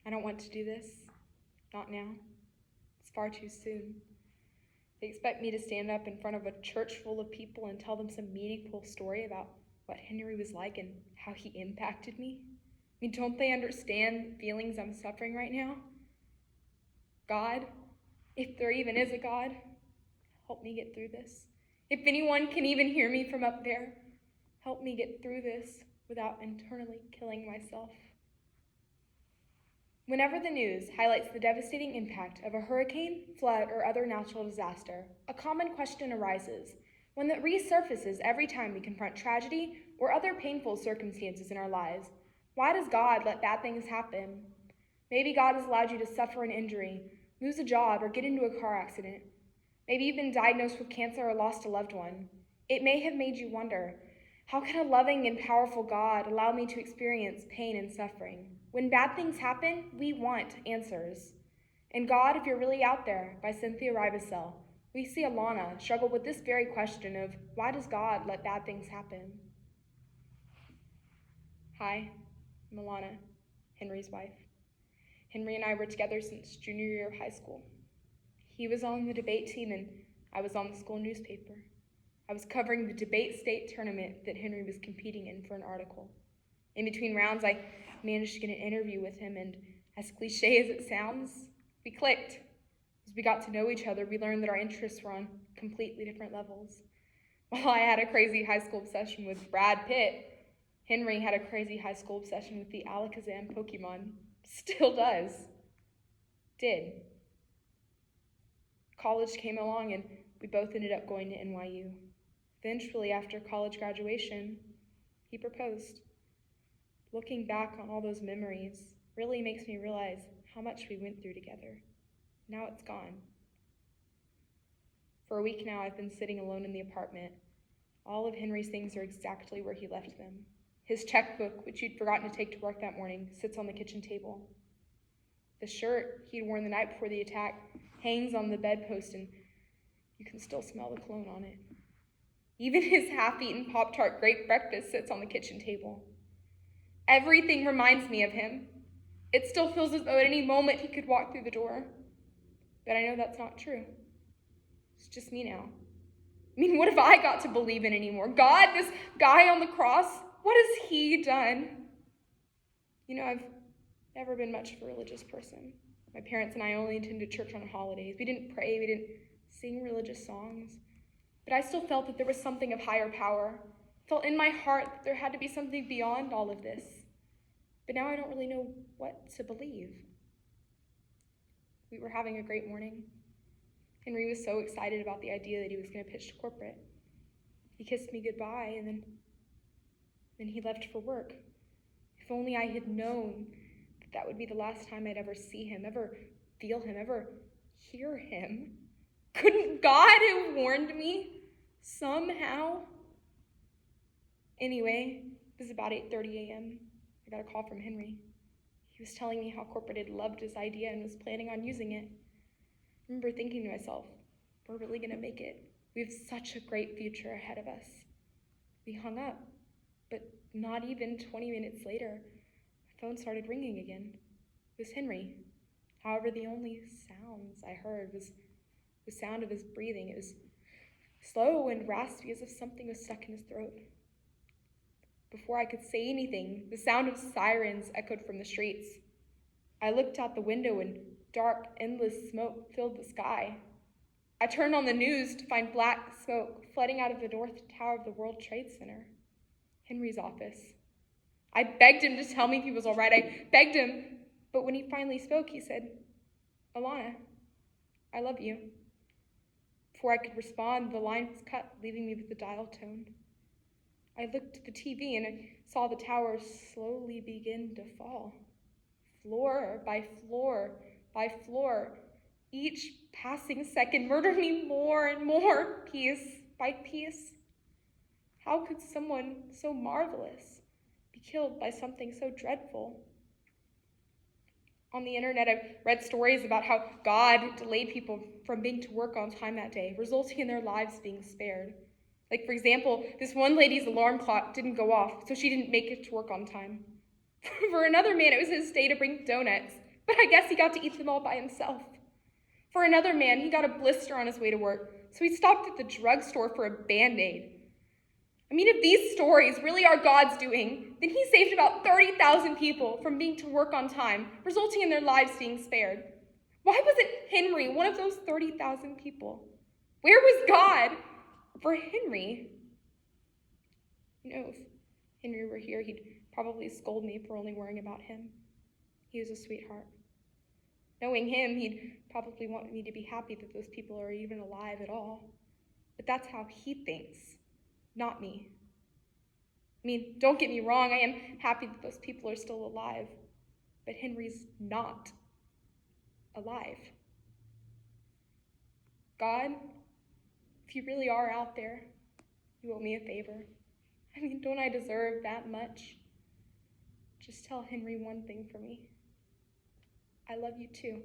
I don't want to do this. Not now. It's far too soon. They expect me to stand up in front of a church full of people and tell them some meaningful story about what Henry was like and how he impacted me. I mean, don't they understand the feelings I'm suffering right now? God, if there even is a God, help me get through this. If anyone can even hear me from up there, help me get through this without internally killing myself. Whenever the news highlights the devastating impact of a hurricane, flood, or other natural disaster, a common question arises, one that resurfaces every time we confront tragedy or other painful circumstances in our lives. Why does God let bad things happen? Maybe God has allowed you to suffer an injury, lose a job, or get into a car accident. Maybe you've been diagnosed with cancer or lost a loved one. It may have made you wonder, how can a loving and powerful God allow me to experience pain and suffering? When bad things happen, we want answers. In God, If You're Really Out There, by Cynthia Riebesell, we see Alana struggle with this very question of, why does God let bad things happen? Hi, I'm Alana, Henry's wife. Henry and I were together since junior year of high school. He was on the debate team and I was on the school newspaper. I was covering the debate state tournament that Henry was competing in for an article. In between rounds, I managed to get an interview with him, and as cliche as it sounds, we clicked. As we got to know each other, we learned that our interests were on completely different levels. While I had a crazy high school obsession with Brad Pitt, Henry had a crazy high school obsession with the Alakazam Pokemon. Still does. Did. College came along and we both ended up going to NYU. Eventually, after college graduation, he proposed. Looking back on all those memories really makes me realize how much we went through together. Now it's gone. For a week now, I've been sitting alone in the apartment. All of Henry's things are exactly where he left them. His checkbook, which he'd forgotten to take to work that morning, sits on the kitchen table. The shirt he'd worn the night before the attack hangs on the bedpost, and you can still smell the cologne on it. Even his half-eaten Pop-Tart grape breakfast sits on the kitchen table. Everything reminds me of him. It still feels as though at any moment he could walk through the door. But I know that's not true. It's just me now. I mean, what have I got to believe in anymore? God, this guy on the cross, what has he done? You know, I've never been much of a religious person. My parents and I only attended church on holidays. We didn't pray, we didn't sing religious songs. But I still felt that there was something of higher power. I felt in my heart that there had to be something beyond all of this. But now I don't really know what to believe. We were having a great morning. Henry was so excited about the idea that he was going to pitch to corporate. He kissed me goodbye, and then he left for work. If only I had known that that would be the last time I'd ever see him, ever feel him, ever hear him. Couldn't God have warned me somehow? Anyway, it was about 8:30 a.m. I got a call from Henry. He was telling me how corporate had loved his idea and was planning on using it. I remember thinking to myself, we're really going to make it. We have such a great future ahead of us. We hung up, but not even 20 minutes later, my phone started ringing again. It was Henry. However, the only sounds I heard was the sound of his breathing. It was slow and raspy, as if something was stuck in his throat. Before I could say anything, the sound of sirens echoed from the streets. I looked out the window and dark, endless smoke filled the sky. I turned on the news to find black smoke flooding out of the North Tower of the World Trade Center, Henry's office. I begged him to tell me if he was all right. I begged him, but when he finally spoke, he said, "Alana, I love you." Before I could respond, the line was cut, leaving me with the dial tone. I looked at the TV and I saw the tower slowly begin to fall. Floor by floor by floor. Each passing second murdered me more and more, piece by piece. How could someone so marvelous be killed by something so dreadful? On the internet, I've read stories about how God delayed people from being to work on time that day, resulting in their lives being spared. Like, for example, this one lady's alarm clock didn't go off, so she didn't make it to work on time. For another man, it was his day to bring donuts, But I guess he got to eat them all by himself. For another man, he got a blister on his way to work, so he stopped at the drugstore for a Band-Aid. I mean, if these stories really are God's doing, then he saved about 30,000 people from being to work on time, resulting in their lives being spared. Why wasn't Henry one of those 30,000 people? Where was God for Henry? You know, if Henry were here, he'd probably scold me for only worrying about him. He was a sweetheart. Knowing him, he'd probably want me to be happy that those people are even alive at all. But that's how he thinks, not me. I mean, don't get me wrong, I am happy that those people are still alive, but Henry's not alive. God, if you really are out there, you owe me a favor. I mean, don't I deserve that much? Just tell Henry one thing for me. I love you too.